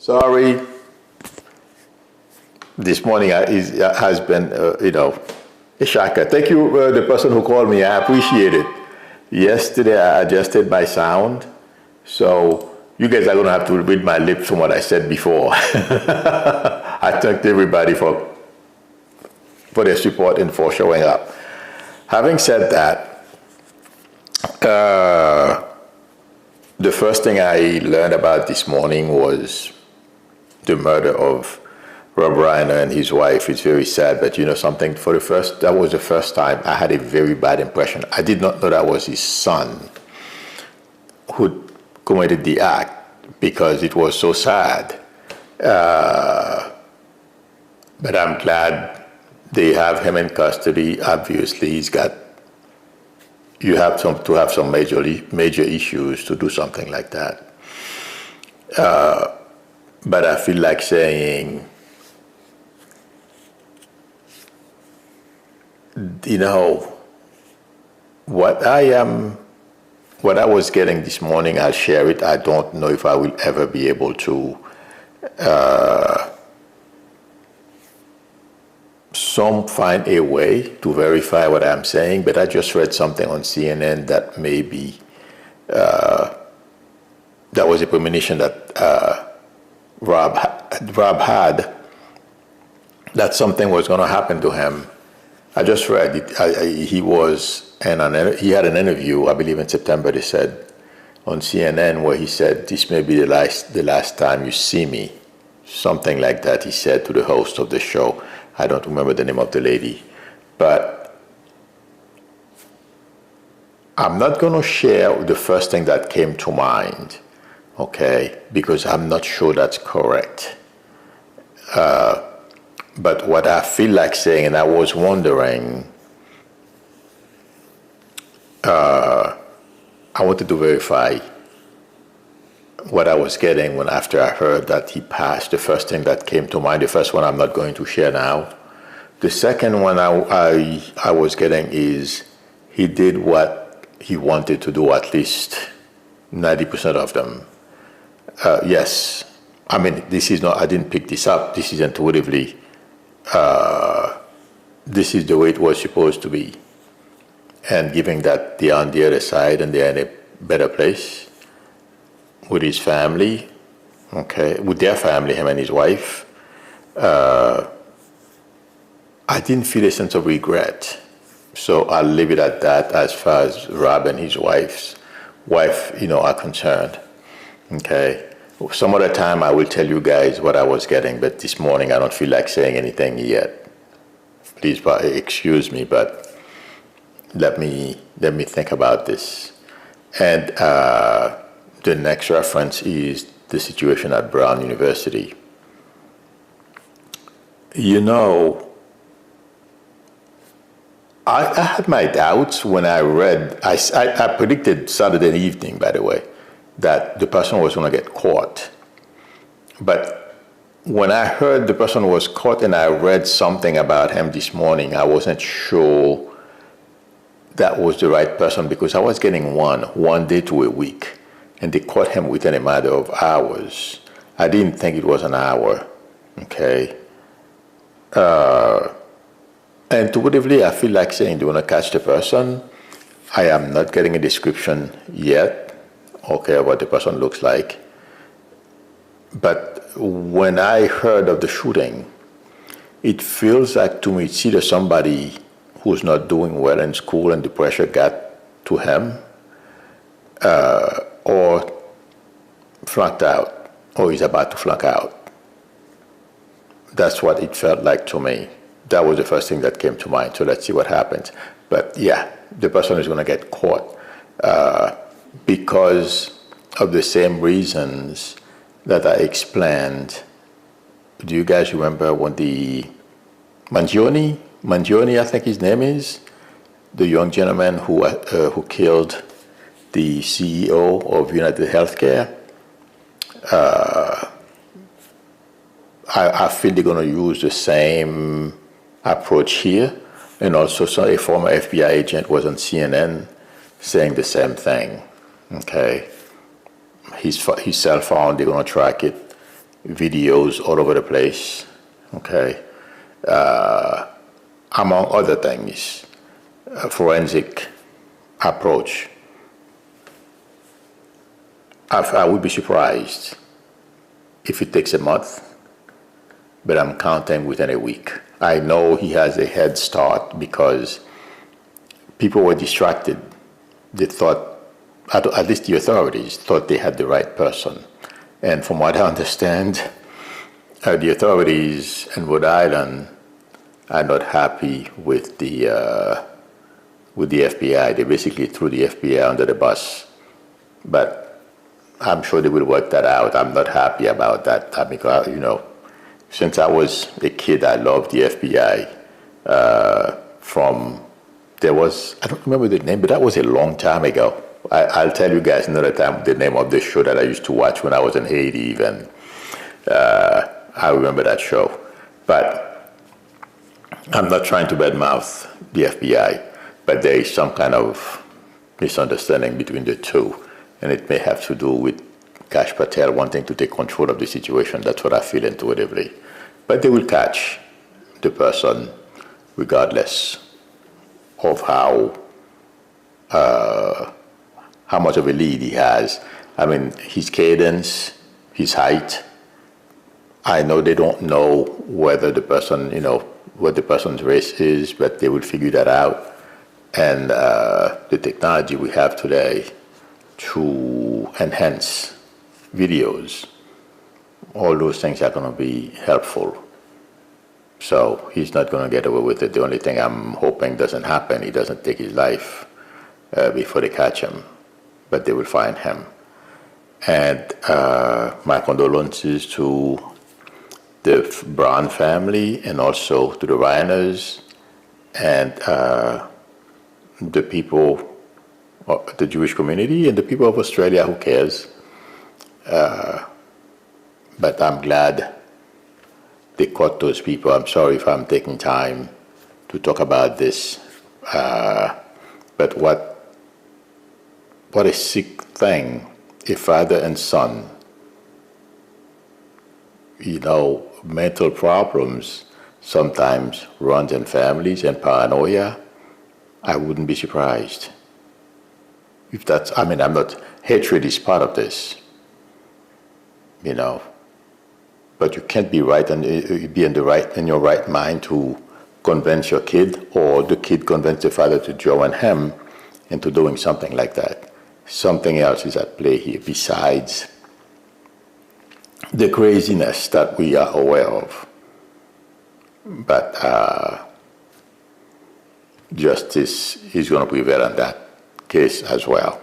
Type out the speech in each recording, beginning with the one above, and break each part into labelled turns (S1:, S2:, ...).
S1: Sorry, this morning has been, a shocker. Thank you, the person who called me. I appreciate it. Yesterday, I adjusted my sound, so you guys are going to have to read my lips from what I said before. I thanked everybody for their support and for showing up. Having said that, the first thing I learned about this morning was the murder of Rob Reiner and his wife. It's very sad, but something, that was the first time I had a very bad impression. I did not know that was his son who committed the act because it was so sad. But I'm glad they have him in custody. Obviously, you have to have some major issues to do something like that. But I feel like saying, what I was getting this morning, I'll share it. I don't know if I will ever be able to find a way to verify what I'm saying, but I just read something on CNN that maybe that was a premonition that Rob had, that something was going to happen to him. I just read it. He had an interview, I believe in September, they said, on CNN, where he said, "This may be the last time you see me." Something like that he said to the host of the show. I don't remember the name of the lady. But I'm not going to share the first thing that came to mind, okay, because I'm not sure that's correct. But what I feel like saying, and I was wondering, I wanted to verify what I was getting after I heard that he passed. The first thing that came to mind, the first one I'm not going to share now. The second one I was getting is he did what he wanted to do, at least 90% of them. Yes, I mean, this is not, I didn't pick this up. This is intuitively, this is the way it was supposed to be. And given that they are on the other side and they are in a better place with his family, okay, with their family, him and his wife, I didn't feel a sense of regret. So I'll leave it at that as far as Rob and his wife, are concerned. Okay. Some other time I will tell you guys what I was getting, but this morning I don't feel like saying anything yet. Please excuse me, but let me think about this. And the next reference is the situation at Brown University. I had my doubts when I read, I predicted Saturday evening, by the way, that the person was going to get caught. But when I heard the person was caught and I read something about him this morning, I wasn't sure that was the right person, because I was getting one day to a week, and they caught him within a matter of hours. I didn't think it was an hour, okay? Intuitively, I feel like saying, do you want to catch the person? I am not getting a description yet, okay, of what the person looks like. But when I heard of the shooting, it feels like to me it's either somebody who's not doing well in school and the pressure got to him, or flunked out, or he's about to flunk out. That's what it felt like to me. That was the first thing that came to mind. So let's see what happens. But yeah, the person is going to get caught because of the same reasons that I explained. Do you guys remember when the Mangione, I think his name is, the young gentleman who killed the CEO of United Healthcare? I feel they're going to use the same approach here. And also, a former FBI agent was on CNN saying the same thing. Okay, his cell phone, they're going to track it. videos all over the place, okay? Among other things, a forensic approach. I would be surprised if it takes a month, but I'm counting within a week. I know he has a head start because people were distracted. They thought, at least the authorities thought they had the right person. And from what I understand, the authorities in Rhode Island are not happy with the FBI. They basically threw the FBI under the bus. But I'm sure they will work that out. I'm not happy about that. Because, since I was a kid, I loved the FBI. I don't remember the name, but that was a long time ago. I'll tell you guys another time the name of the show that I used to watch when I was in Haiti even. I remember that show. But I'm not trying to badmouth the FBI, but there is some kind of misunderstanding between the two, and it may have to do with Kash Patel wanting to take control of the situation. That's what I feel intuitively. But they will catch the person regardless of how much of a lead he has. I mean, his cadence, his height. I know they don't know whether the person, what the person's race is, but they will figure that out. And the technology we have today to enhance videos, all those things are going to be helpful. So he's not going to get away with it. The only thing I'm hoping doesn't happen, he doesn't take his life before they catch him, but they will find him. And my condolences to the Brown family and also to the Reiners and the people, the Jewish community and the people of Australia. Who cares? But I'm glad they caught those people. I'm sorry if I'm taking time to talk about this. But what a sick thing, a father and son, mental problems sometimes runs in families and paranoia. I wouldn't be surprised if that's, I'm not, hatred is part of this, but you can't be right and be in your right mind to convince your kid, or the kid convince the father to join him into doing something like that. Something else is at play here besides the craziness that we are aware of. But justice is going to prevail in that case as well.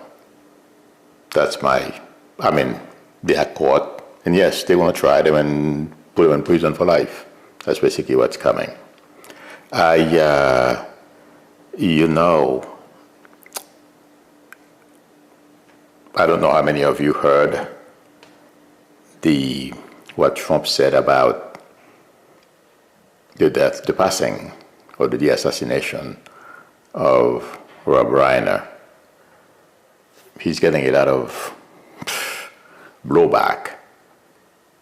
S1: That's they are caught, and yes, they want to try them and put them in prison for life. That's basically what's coming. I don't know how many of you heard what Trump said about the passing or the assassination of Rob Reiner. He's getting a lot of blowback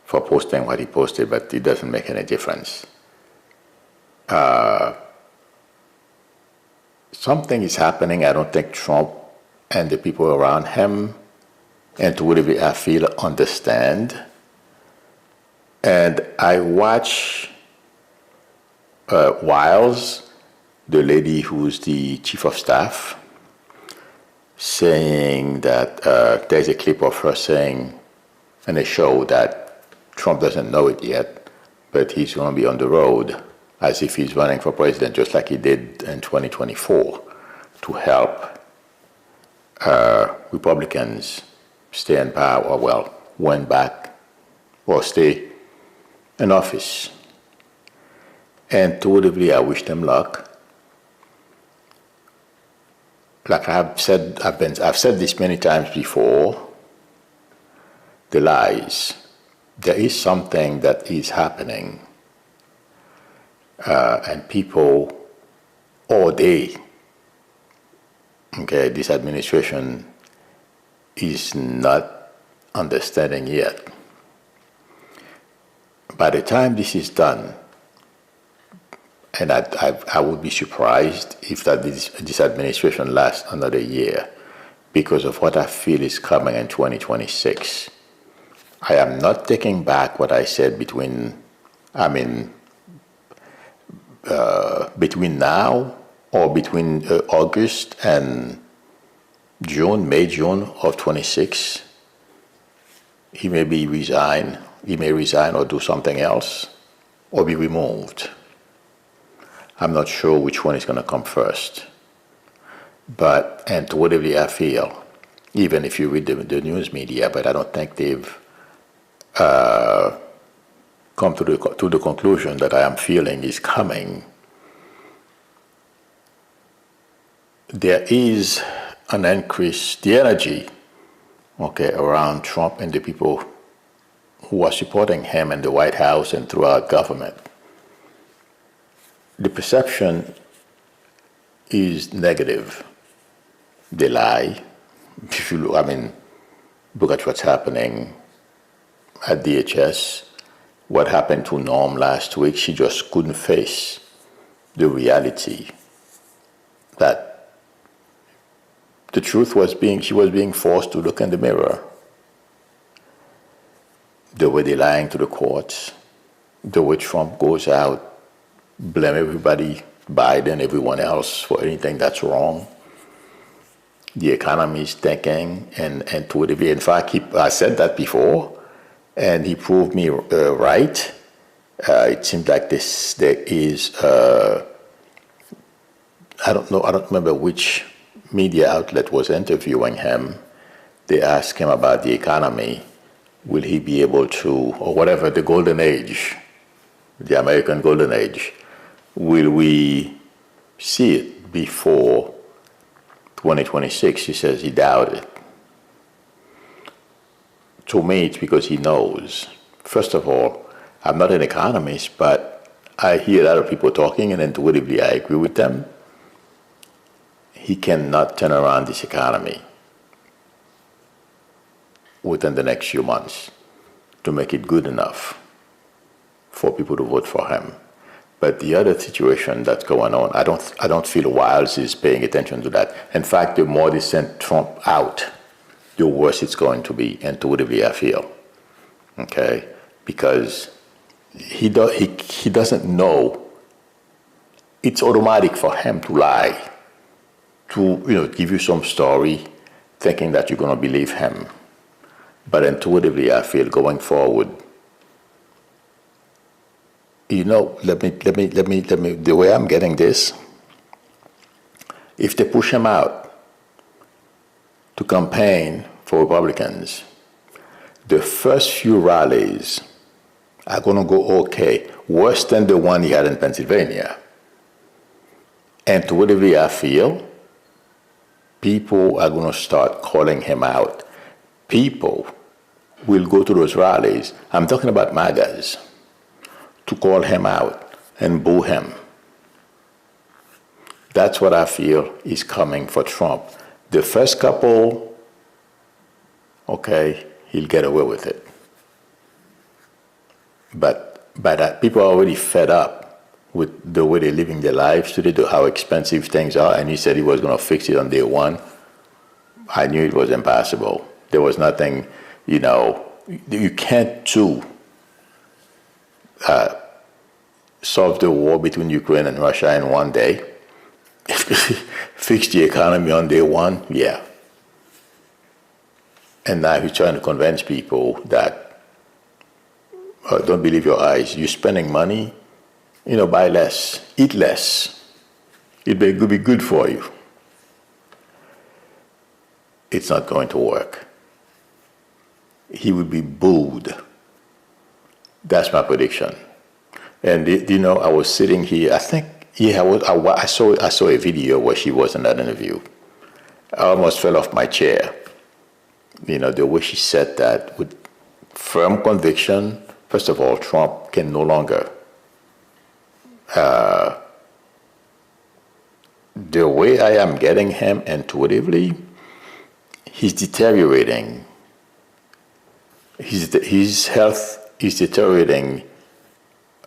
S1: for posting what he posted, but it doesn't make any difference. Something is happening. I don't think Trump and the people around him intuitively, I feel, understand. And I watch Wiles, the lady who's the chief of staff, saying that there's a clip of her saying in a show that Trump doesn't know it yet, but he's going to be on the road as if he's running for president, just like he did in 2024, to help Republicans stay in power, win back, or stay in office. Intuitively, I wish them luck. Like I've said this many times before, the lies. There is something that is happening, and people, all day, this administration is not understanding yet by the time this is done, and I would be surprised if this administration lasts another year, because of what I feel is coming in 2026. I am not taking back what I said between now or between August and May, June of 26. He may resign or do something else, or be removed. I'm not sure which one is going to come first. But intuitively, I feel, even if you read the news media, but I don't think they've come to the conclusion that I am feeling is coming. There is an increase, the energy, around Trump and the people who are supporting him in the White House and throughout government. The perception is negative. They lie. If you look at what's happening at DHS, what happened to Norm last week, she just couldn't face the reality that the truth she was being forced to look in the mirror. The way they're lying to the courts, the way Trump goes out, blame everybody, Biden, everyone else for anything that's wrong. The economy is tanking, and to it, in fact, I said that before, and he proved me right. It seems like there is, I don't remember which media outlet was interviewing him. They asked him about the economy. Will he be able to, or whatever, the golden age, the American golden age, will we see it before 2026? He says he doubted it. To me, it's because he knows. First of all, I'm not an economist, but I hear a lot of people talking, and intuitively I agree with them. He cannot turn around this economy within the next few months to make it good enough for people to vote for him. But the other situation that's going on, I don't feel Wiles is paying attention to that. In fact, the more they send Trump out, the worse it's going to be, intuitively I feel. Okay? Because he doesn't know. It's automatic for him to lie, to give you some story thinking that you're going to believe him. But intuitively, I feel going forward, let me, the way I'm getting this, if they push him out to campaign for Republicans, the first few rallies are going to go okay, worse than the one he had in Pennsylvania. Intuitively, I feel people are going to start calling him out. People will go to those rallies, I'm talking about MAGAs, to call him out and boo him. That's what I feel is coming for Trump. The first couple, he'll get away with it. But by that, people are already fed up with the way they're living their lives today, how expensive things are, and he said he was going to fix it on day one. I knew it was impossible. There was nothing, you can't solve the war between Ukraine and Russia in one day. Fix the economy on day one, yeah. And now he's trying to convince people that, don't believe your eyes. You're spending money, buy less, eat less. It will be good for you. It's not going to work. He will be booed. That's my prediction. And I was sitting here. I think, I saw a video where she was in that interview. I almost fell off my chair. The way she said that with firm conviction. First of all, Trump can no longer. The way I am getting him intuitively, he's deteriorating. His health is deteriorating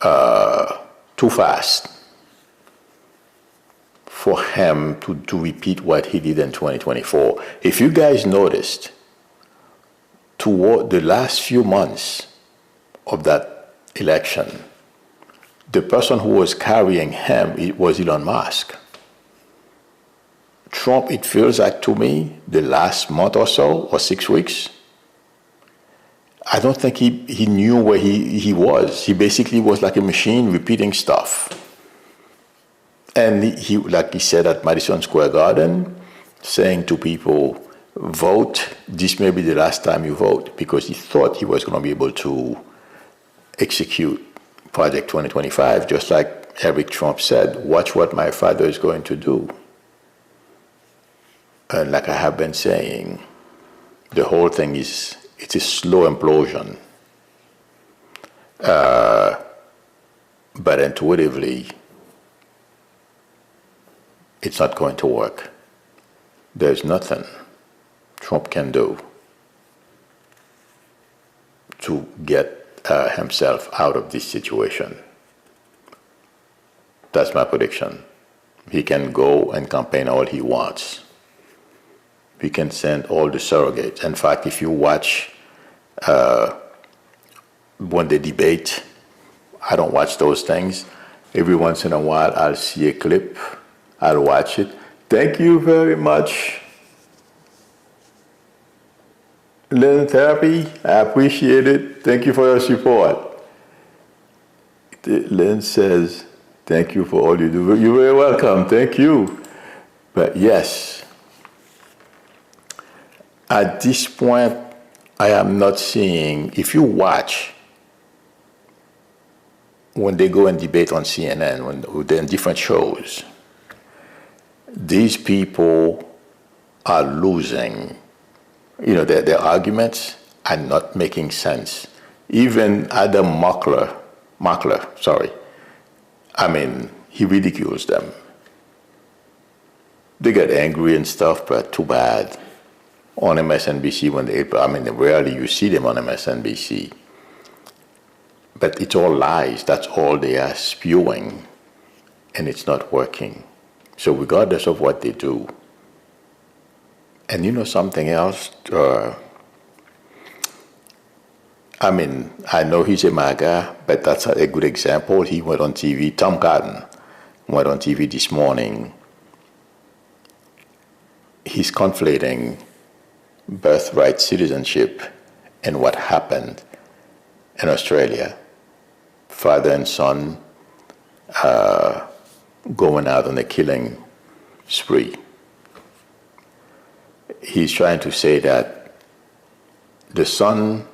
S1: too fast for him to repeat what he did in 2024. If you guys noticed, toward the last few months of that election, the person who was carrying him, it was Elon Musk. Trump, it feels like to me, the last month or so, or 6 weeks, I don't think he knew where he was. He basically was like a machine repeating stuff. And he, like he said at Madison Square Garden, saying to people, vote, this may be the last time you vote, because he thought he was going to be able to execute Project 2025, just like Eric Trump said, watch what my father is going to do. And like I have been saying, the whole thing it's a slow implosion. But intuitively, it's not going to work. There's nothing Trump can do to get himself out of this situation. That's my prediction. He can go and campaign all he wants. He can send all the surrogates. In fact, if you watch when they debate, I don't watch those things. Every once in a while, I'll see a clip. I'll watch it. Thank you very much, Lynn Therapy. I appreciate it. Thank you for your support. Lynn says, thank you for all you do. You're very welcome. Thank you. But yes, at this point, I am not seeing, if you watch when they go and debate on CNN, when they're in different shows, these people are losing. You know, their arguments are not making sense. Even Adam Mockler, I mean, he ridicules them. They get angry and stuff, but too bad. On MSNBC, rarely you see them on MSNBC. But it's all lies. That's all they are spewing, and it's not working. So regardless of what they do, and you know something else, I know he's a MAGA, but that's a good example. He went on TV, Tom Cotton went on TV this morning. He's conflating birthright citizenship and what happened in Australia. Father and son going out on a killing spree. He's trying to say that the son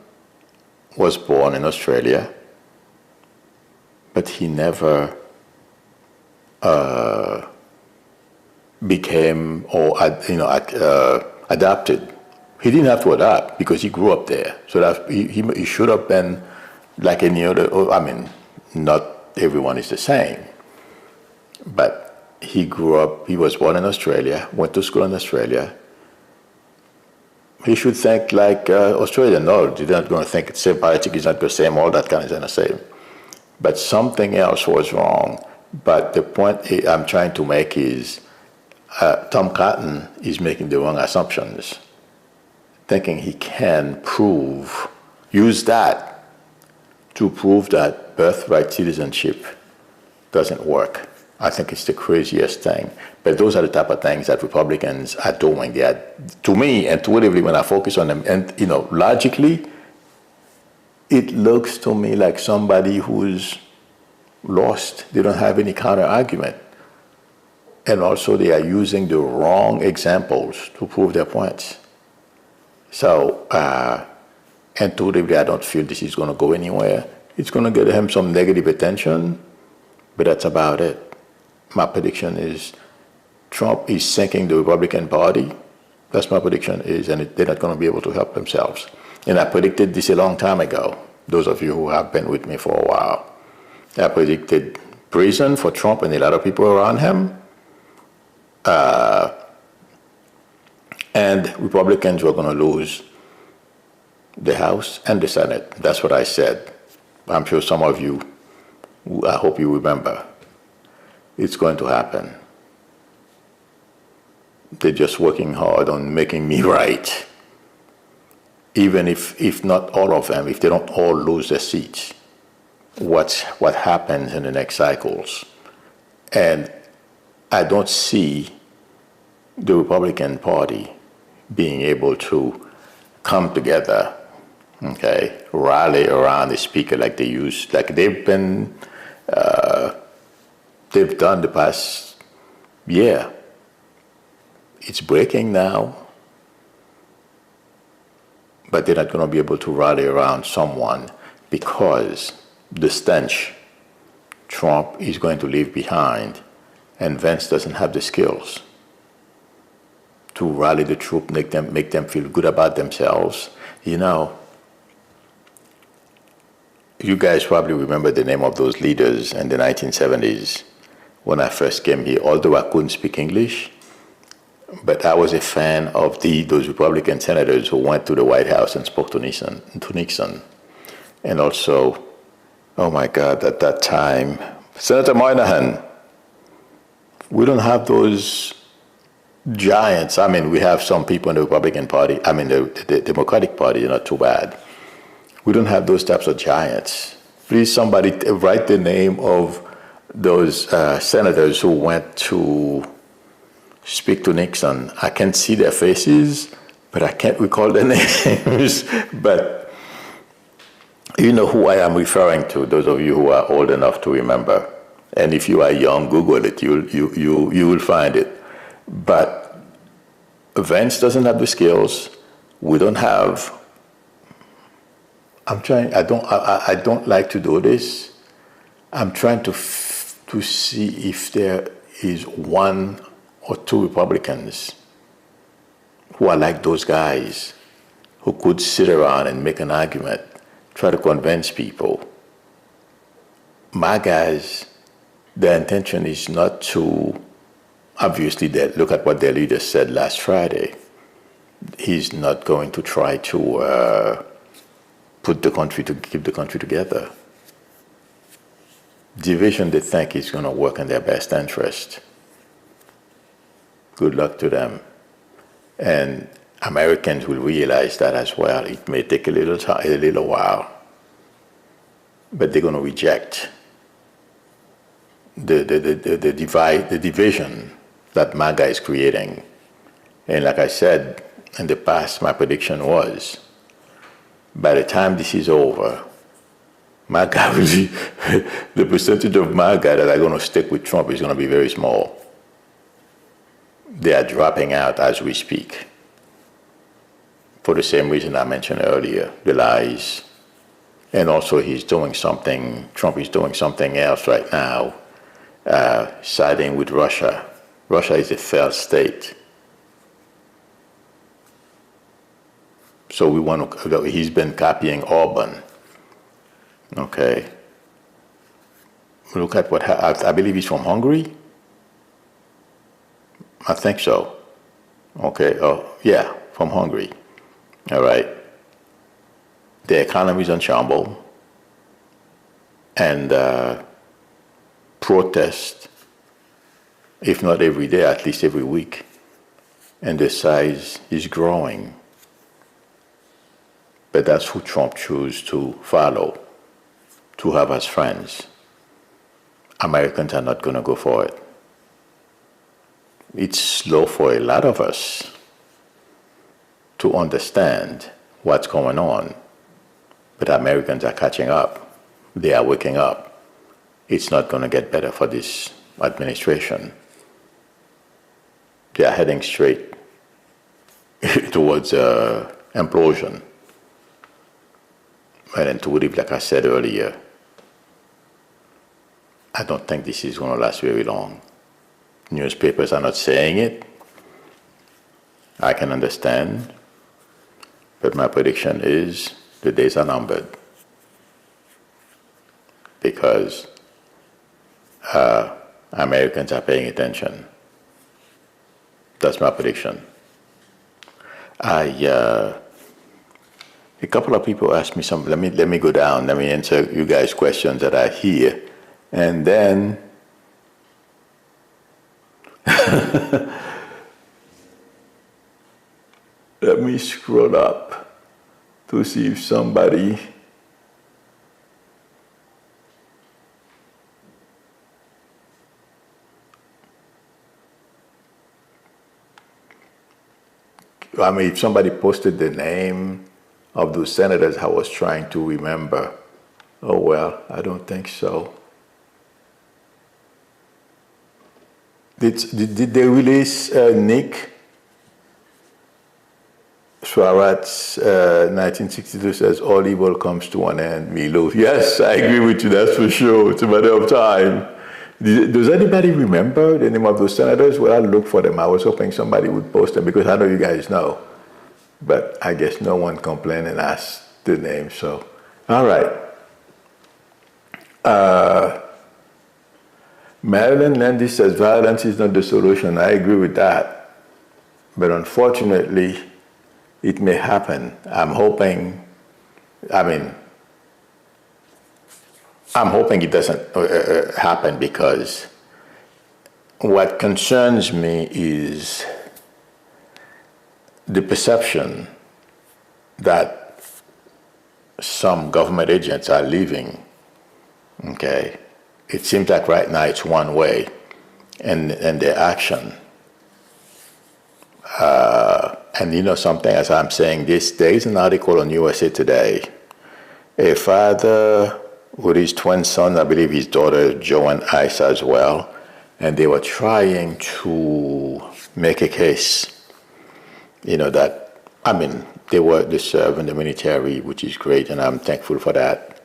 S1: was born in Australia, but he never became or adopted. He didn't have to adopt because he grew up there. So that he should have been like any other. Not everyone is the same, but he grew up. He was born in Australia, went to school in Australia. He should think like Australia. No, you're not going to think the same. Politics is not the same. All that kind of the same. But something else was wrong. But the point I'm trying to make is Tom Cotton is making the wrong assumptions, thinking he can use that to prove that birthright citizenship doesn't work. I think it's the craziest thing. But those are the type of things that Republicans are doing. They are, to me, intuitively, when I focus on them, and logically, it looks to me like somebody who's lost. They don't have any counter argument. And also they are using the wrong examples to prove their points. So intuitively, I don't feel this is going to go anywhere. It's going to get him some negative attention, but that's about it. My prediction is Trump is sinking the Republican Party. That's my prediction is, and they're not going to be able to help themselves. And I predicted this a long time ago, those of you who have been with me for a while. I predicted prison for Trump and a lot of people around him. And Republicans were going to lose the House and the Senate. That's what I said. I'm sure some of you I hope you remember. It's going to happen. They're just working hard on making me right. Even if not all of them, if they don't all lose their seats, what happens in the next cycles? And I don't see the Republican Party being able to come together, okay, rally around the speaker like they used, like they've done the past year. It's breaking now, but they're not going to be able to rally around someone because the stench Trump is going to leave behind, and Vance doesn't have the skills to rally the troops, make them feel good about themselves. You know, you guys probably remember the name of those leaders in the 1970s when I first came here, although I couldn't speak English. But I was a fan of those Republican senators who went to the White House and spoke to Nixon. And also, oh my God, at that time, Senator Moynihan. We don't have those giants. I mean, we have some people in the Republican Party. I mean, the Democratic Party, not too bad. We don't have those types of giants. Please, somebody write the name of those senators who went to speak to Nixon. I can see their faces, but I can't recall their names. But you know who I am referring to, those of you who are old enough to remember. And if you are young, Google it, you will find it. But Vance doesn't have the skills. We don't have. I don't like to do this. I'm trying to see if there is one or two Republicans who are like those guys who could sit around and make an argument, try to convince people. My guys, their intention is not to, obviously, look at what their leader said last Friday. He's not going to try to keep the country together. Division, they think, is going to work in their best interest. Good luck to them. And Americans will realize that as well. It may take a little while, but they're going to reject the division that MAGA is creating. And like I said in the past, my prediction was, by the time this is over, MAGA will be, the percentage of MAGA that are going to stick with Trump is going to be very small. They are dropping out as we speak. For the same reason I mentioned earlier, the lies. And also Trump is doing something else right now, siding with Russia. Russia is a failed state. So he's been copying Orban. Okay. Look at what I believe he's from Hungary. I think so. Okay. Oh, yeah, from Hungary. All right. The economy is in shambles, and protest, if not every day, at least every week, and the size is growing. But that's who Trump chose to follow, to have as friends. Americans are not going to go for it. It's slow for a lot of us to understand what's going on, but Americans are catching up. They are waking up. It's not going to get better for this administration. They are heading straight towards implosion. And intuitive, like I said earlier, I don't think this is going to last very long. Newspapers are not saying it. I can understand. But my prediction is the days are numbered. Because Americans are paying attention. That's my prediction. A couple of people asked me something. Let me go down. Let me answer you guys' questions that are here And then let me scroll up to see if somebody. I mean, if somebody posted the name of those senators, I was trying to remember. Oh, well, I don't think so. Did they release Nick Swarat's 1962 says, all evil comes to an end, Milou? Yes, I agree with you, that's for sure. It's a matter of time. Does anybody remember the name of those senators? Well, I'll look for them. I was hoping somebody would post them because I know you guys know. But I guess no one complained and asked the name, so. All right. Marilyn Landy says, violence is not the solution. I agree with that. But unfortunately, it may happen. I'm hoping it doesn't happen, because what concerns me is the perception that some government agents are leaving. Okay, it seems like right now it's one way, and their action. And you know something, as I'm saying this, there is an article on USA Today. A father with his twin son, I believe his daughter Jo and Isa as well, and they were trying to make a case, you know, that, I mean, they serve in the military, which is great, and I'm thankful for that,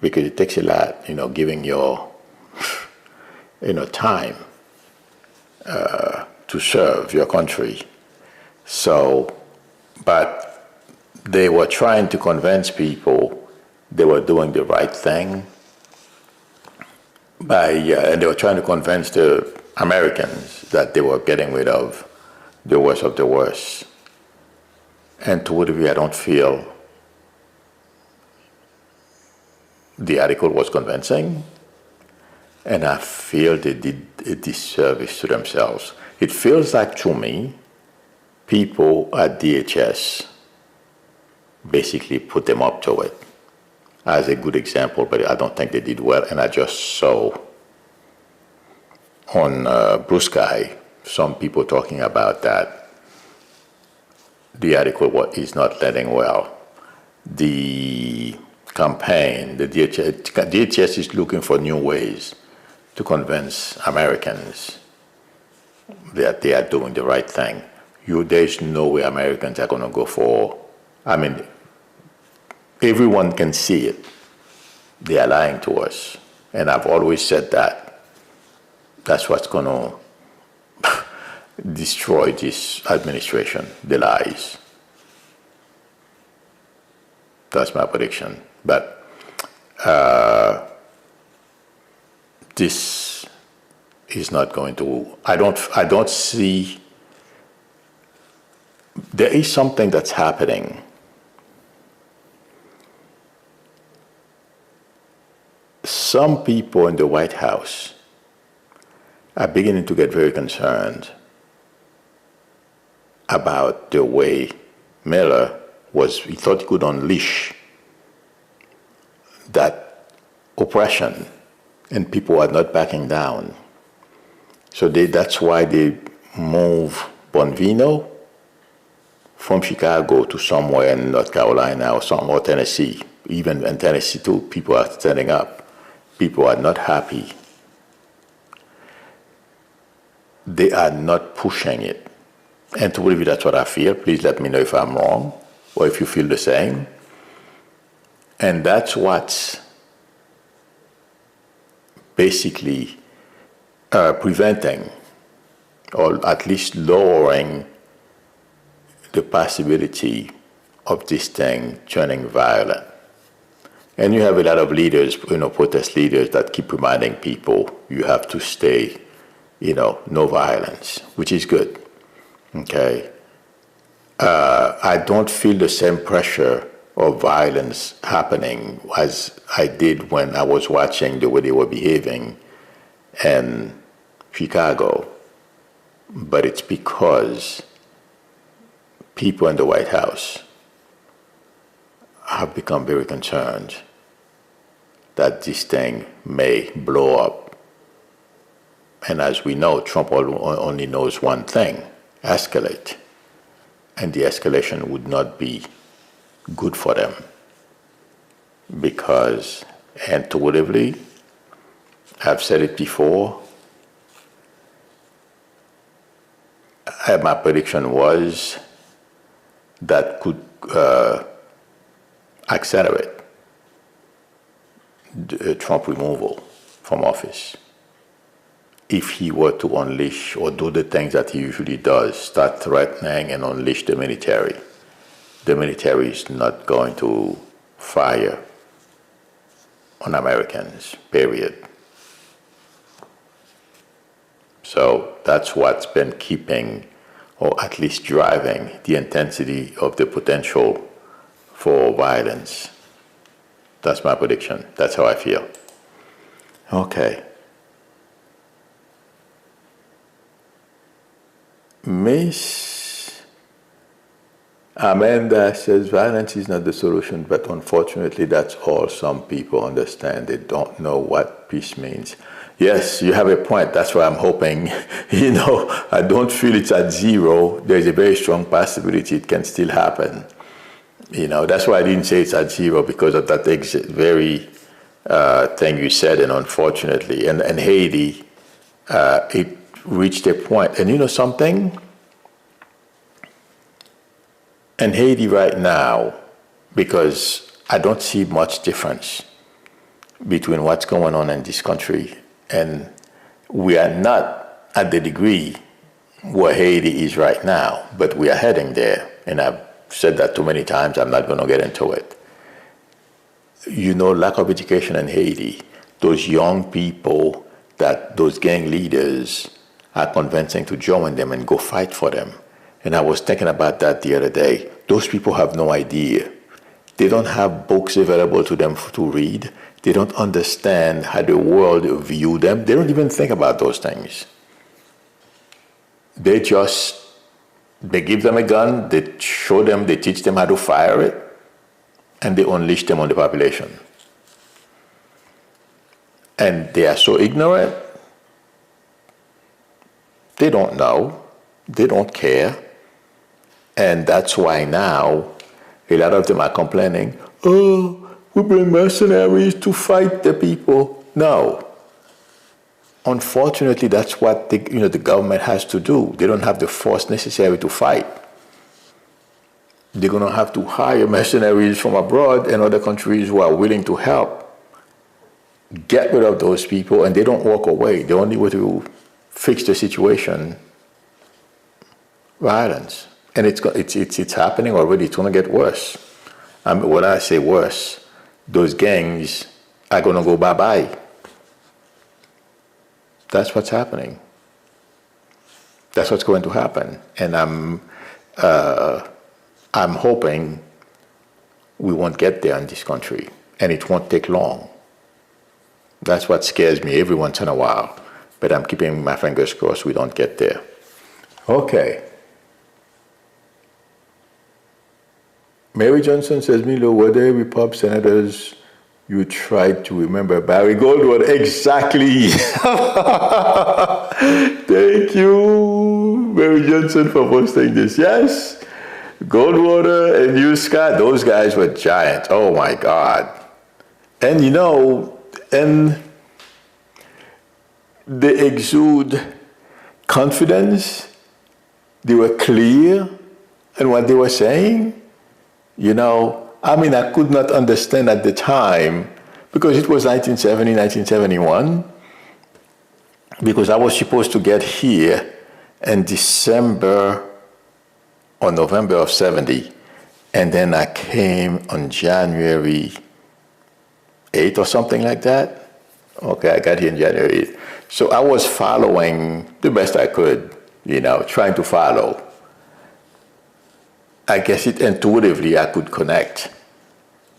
S1: because it takes a lot, you know, giving your, you know, time to serve your country. So, but they were trying to convince people they were doing the right thing and they were trying to convince the Americans that they were getting rid of the worst of the worst. And to a degree, I don't feel the article was convincing, and I feel they did a disservice to themselves. It feels like, to me, people at DHS basically put them up to it as a good example, but I don't think they did well. And I just saw on Blue Sky some people talking about that. The article is not letting well. The campaign, the DHS is looking for new ways to convince Americans that they are doing the right thing. There's no way Americans are going to go for, I mean, everyone can see it. They are lying to us. And I've always said that. That's what's going to destroy this administration, the lies. That's my prediction. But this is not going to, I don't see. There is something that's happening. Some people in the White House are beginning to get very concerned about the way Miller he thought he could unleash that oppression, and people are not backing down. So that's why they move Bonvino from Chicago to somewhere in North Carolina or Tennessee. Even in Tennessee too, people are standing up. People are not happy. They are not pushing it. And to believe that's what I feel. Please let me know if I'm wrong or if you feel the same. And that's what's basically preventing, or at least lowering, the possibility of this thing turning violent. And you have a lot of leaders, protest leaders that keep reminding people you have to stay, no violence, which is good, okay? I don't feel the same pressure of violence happening as I did when I was watching the way they were behaving in Chicago. But it's because people in the White House have become very concerned that this thing may blow up. And as we know, Trump only knows one thing: escalate. And the escalation would not be good for them, because intuitively, I've said it before, my prediction was that could accelerate the Trump removal from office if he were to unleash or do the things that he usually does, start threatening and unleash the military. The military is not going to fire on Americans, period. So that's what's been keeping, or at least driving, the intensity of the potential for violence. That's my prediction. That's how I feel. Okay. Miss Amanda says violence is not the solution, but unfortunately that's all some people understand. They don't know what peace means. Yes, you have a point. That's why I'm hoping, I don't feel it's at zero. There's a very strong possibility it can still happen. That's why I didn't say it's at zero, because of that very thing you said. And unfortunately, and Haiti, it reached a point. And something? In Haiti right now, because I don't see much difference between what's going on in this country, and we are not at the degree where Haiti is right now, but we are heading there. And I've said that too many times, I'm not going to get into it. Lack of education in Haiti, those young people that those gang leaders are convincing to join them and go fight for them. And I was thinking about that the other day. Those people have no idea. They don't have books available to them to read. They don't understand how the world views them. They don't even think about those things. They give them a gun, they teach them how to fire it, and they unleash them on the population. And they are so ignorant, they don't know, they don't care. And that's why now a lot of them are complaining, we bring mercenaries to fight the people. No. Unfortunately, that's what the government has to do. They don't have the force necessary to fight. They're going to have to hire mercenaries from abroad and other countries who are willing to help get rid of those people, and they don't walk away. The only way to fix the situation, violence. And it's happening already. It's going to get worse. When I say worse, those gangs are going to go bye-bye. That's what's happening. That's what's going to happen. And I'm hoping we won't get there in this country, and it won't take long. That's what scares me every once in a while. But I'm keeping my fingers crossed we don't get there. Okay. Mary Johnson says, Milou, were there Repub senators you tried to remember? Barry Goldwater, exactly. Thank you, Mary Johnson, for posting this. Yes, Goldwater and you, Scott, those guys were giants. Oh, my God. And, and they exude confidence. They were clear in what they were saying. I could not understand at the time, because it was 1970, 1971, because I was supposed to get here in December or November of 70, and then I came on January 8th or something like that. Okay, I got here in January 8th. So I was following the best I could, trying to follow. I guess intuitively I could connect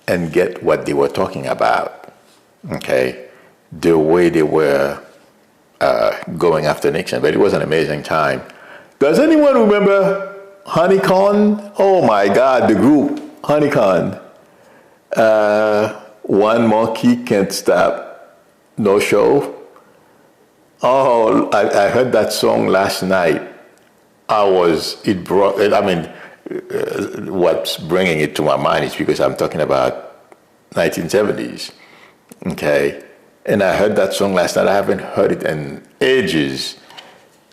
S1: and get what they were talking about, okay? The way they were going after Nixon, but it was an amazing time. Does anyone remember Honeycomb? Oh my God, the group Honeycomb. One Monkey Can't Stop, No Show. Oh, I heard that song last night. What's bringing it to my mind is because I'm talking about 1970s, okay? And I heard that song last night. I haven't heard it in ages.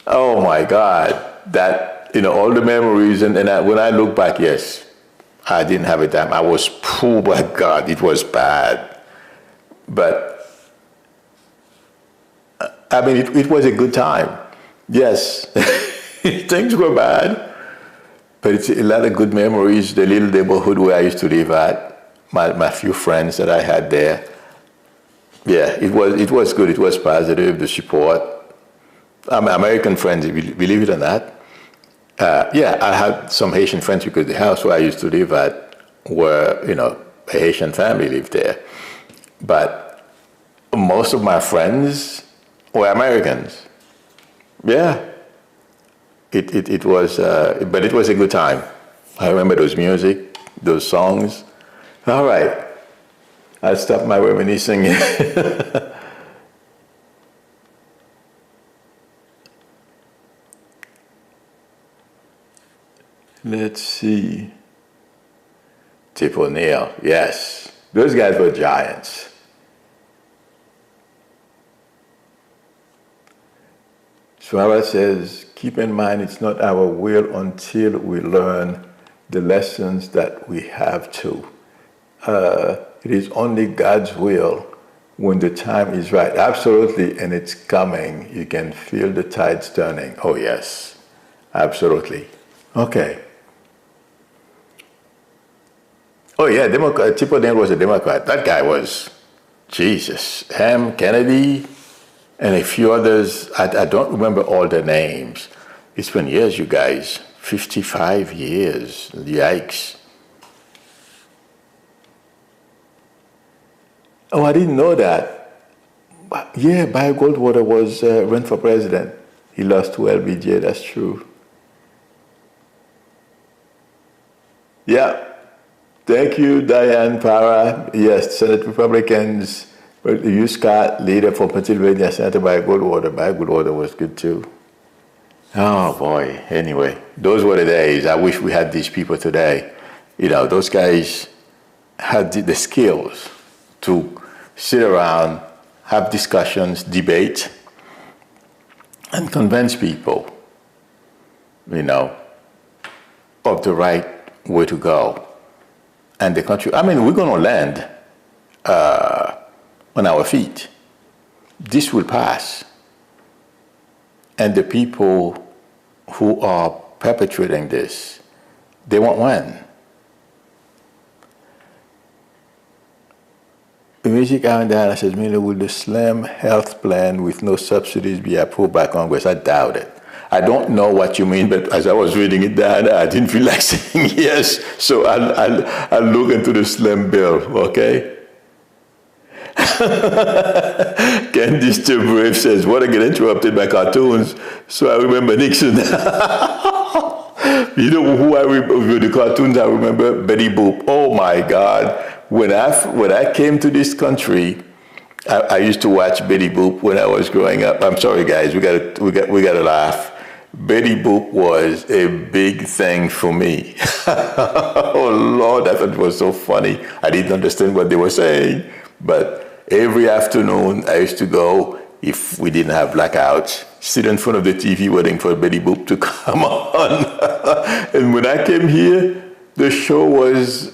S1: Oh my God, that, all the memories. And when I look back, yes, I didn't have a time. I was poor, my God, it was bad. But, it was a good time. Yes, things were bad, but it's a lot of good memories. The little neighborhood where I used to live at, my few friends that I had there. Yeah, it was good. It was positive. The support. American friends, believe it or not. I had some Haitian friends because the house where I used to live at were, a Haitian family lived there. But most of my friends were Americans. Yeah. It was, but it was a good time. I remember those music, those songs. All right. I'll stop my reminiscing. Let's see. Tip O'Neill, yes. Those guys were giants. Swara says, keep in mind it's not our will until we learn the lessons that we have to. It is only God's will when the time is right. Absolutely, and it's coming. You can feel the tides turning. Oh, yes, absolutely. Okay. Oh, yeah, Tip O'Neill was a Democrat. That guy was, Jesus, Ham, Kennedy, and a few others. I don't remember all their names. It's been years, you guys. 55 years. Yikes. Oh, I didn't know that. Yeah, Barry Goldwater was ran for president. He lost to LBJ, that's true. Yeah. Thank you, Diane Parra. Yes, Senate Republicans. But you, Scott, leader for Pennsylvania, Senator Barry Goldwater. Barry Goldwater was good too. Oh boy. Anyway, those were the days. I wish we had these people today. Those guys had the skills to sit around, have discussions, debate, and convince people, of the right way to go. And the country, we're going to land on our feet. This will pass. And the people who are perpetrating this, they won't win. The Music Diana says, Milou, will the Slim Health Plan with no subsidies be approved by Congress? I doubt it. I don't know what you mean, but as I was reading it, Diana, I didn't feel like saying yes. So I'll look into the Slim bill, okay? Candice Still Brave says, what, I get interrupted by cartoons, so I remember Nixon. You know who I remember with the cartoons? I remember Betty Boop. Oh my God. When I came to this country, I used to watch Betty Boop when I was growing up. I'm sorry, guys, we gotta laugh. Betty Boop was a big thing for me. Oh Lord, I thought it was so funny. I didn't understand what they were saying, but every afternoon I used to go, if we didn't have blackouts, sit in front of the TV waiting for Betty Boop to come on. And when I came here, the show was,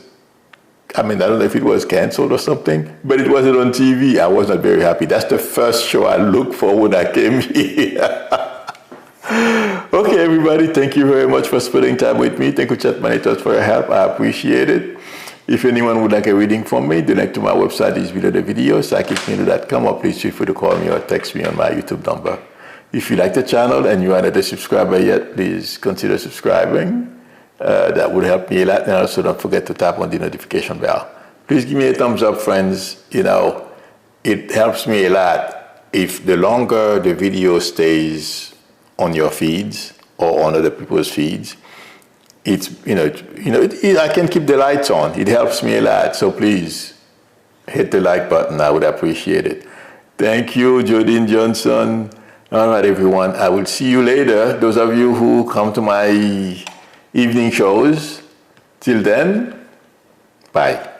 S1: I don't know if it was canceled or something, but it wasn't on TV. I was not very happy. That's the first show I looked for when I came here. Okay, everybody, thank you very much for spending time with me. Thank you, Chat Manitors, for your help. I appreciate it. If anyone would like a reading from me, the link to my website is below the video, psychicmilou.com, or please feel free to call me or text me on my YouTube number. If you like the channel and you are not a subscriber yet, please consider subscribing. That would help me a lot. And also don't forget to tap on the notification bell. Please give me a thumbs up, friends. You know, it helps me a lot if the longer the video stays on your feeds or on other people's feeds. It's, I can keep the lights on. It helps me a lot. So please hit the like button. I would appreciate it. Thank you, Jodine Johnson. All right, everyone. I will see you later. Those of you who come to my evening shows. Till then, bye.